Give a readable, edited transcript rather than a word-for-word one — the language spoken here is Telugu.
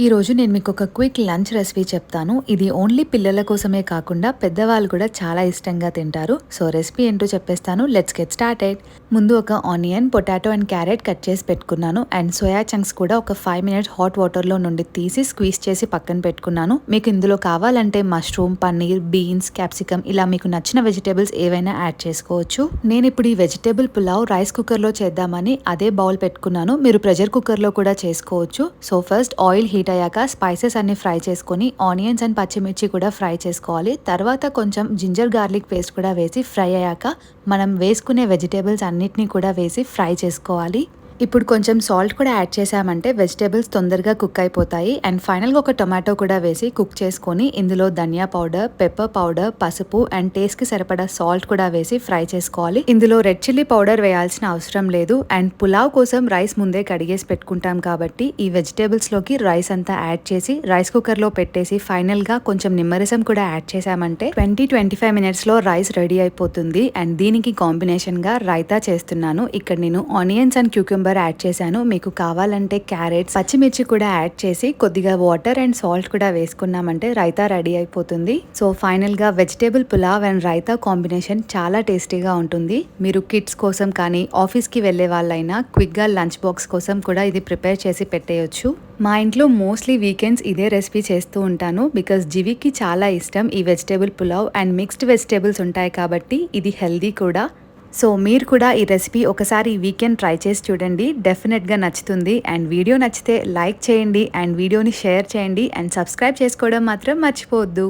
ఈరోజు నేను మీకు ఒక క్విక్ లంచ్ రెసిపీ చెప్తాను. ఇది ఓన్లీ పిల్లల కోసమే కాకుండా పెద్దవాళ్ళు కూడా చాలా ఇష్టంగా తింటారు. సో రెసిపీ ఏంటో చెప్పేస్తాను. Let's get started. ముందు ఒక onion, potato and carrot cut చేసి పెట్టుకున్నాను. అండ్ సోయా చంక్స్ కూడా ఒక 5 మినిట్స్ హాట్ వాటర్లో నుండి తీసి స్క్వీజ్ చేసి పక్కన పెట్టుకున్నాను. మీకు ఇందులో కావాలంటే మష్రూమ్, పన్నీర్, బీన్స్, క్యాప్సికమ్ ఇలా మీకు నచ్చిన వెజిటేబుల్స్ ఏవైనా యాడ్ చేసుకోవచ్చు. నేను ఇప్పుడు ఈ వెజిటేబుల్ పులావ్ రైస్ కుక్కర్లో చేద్దామని అదే బౌల్ పెట్టుకున్నాను. మీరు ప్రెషర్ కుక్కర్లో కూడా చేసుకోవచ్చు. సో ఫస్ట్ ఆయిల్ హీట్ అయ్యాక స్పైసెస్ అన్ని ఫ్రై చేసుకొని ఆనియన్స్ అండ్ పచ్చిమిర్చి కూడా ఫ్రై చేసుకోవాలి. తర్వాత కొంచెం జింజర్ గార్లిక్ పేస్ట్ కూడా వేసి ఫ్రై అయ్యాక మనం వేసుకునే వెజిటేబుల్స్ అన్నిటినీ కూడా వేసి ఫ్రై చేసుకోవాలి. ఇప్పుడు కొంచెం సాల్ట్ కూడా యాడ్ చేసామంటే వెజిటేబుల్స్ తొందరగా కుక్ అయిపోతాయి. అండ్ ఫైనల్గా ఒక టొమాటో కూడా వేసి కుక్ చేసుకొని ఇందులో ధనియా పౌడర్, పెప్పర్ పౌడర్, పసుపు అండ్ టేస్ట్కి సరిపడా సాల్ట్ కూడా వేసి ఫ్రై చేసుకోవాలి. ఇందులో రెడ్ చిల్లీ పౌడర్ వేయాల్సిన అవసరం లేదు. అండ్ పులావ్ కోసం రైస్ ముందే కడిగేసి పెట్టుకుంటాం కాబట్టి ఈ వెజిటేబుల్స్లోకి రైస్ అంతా యాడ్ చేసి రైస్ కుక్కర్లో పెట్టేసి ఫైనల్గా కొంచెం నిమ్మరసం కూడా యాడ్ చేసామంటే 20-25 మినిట్స్లో రైస్ రెడీ అయిపోతుంది. అండ్ దీనికి కాంబినేషన్గా రైతా చేస్తున్నాను. ఇక్కడ నేను ఆనియన్స్ అండ్ క్యూకంబర్ యాడ్ చేశాను. మీకు కావాలంటే క్యారెట్స్, పచ్చిమిర్చి కూడా యాడ్ చేసి కొద్దిగా వాటర్ అండ్ సాల్ట్ కూడా వేసుకున్నామంటే రైతా రెడీ అయిపోతుంది. సో ఫైనల్ గా vegetable pulao and raita combination చాలా టేస్టీగా ఉంటుంది. మీరు కిడ్స్ కోసం కానీ ఆఫీస్ కి వెళ్లే వాళ్ళైనా క్విక్ గా లంచ్ బాక్స్ కోసం కూడా ఇది ప్రిపేర్ చేసి పెట్టేయొచ్చు. మా ఇంట్లో మోస్ట్లీ వీకెండ్స్ ఇదే రెసిపీ చేస్తూ ఉంటాను. బికాస్ జివికి చాలా ఇష్టం ఈ vegetable pulao and mixed vegetables ఉంటాయి కాబట్టి ఇది హెల్దీ కూడా. సో మీరు కూడా ఈ రెసిపీ ఒకసారి వీకెండ్ ట్రై చేసి చూడండి. డెఫినెట్గా నచ్చుతుంది. అండ్ వీడియో నచ్చితే లైక్ చేయండి అండ్ వీడియోని షేర్ చేయండి అండ్ సబ్స్క్రైబ్ చేసుకోవడం మాత్రం మర్చిపోవద్దు.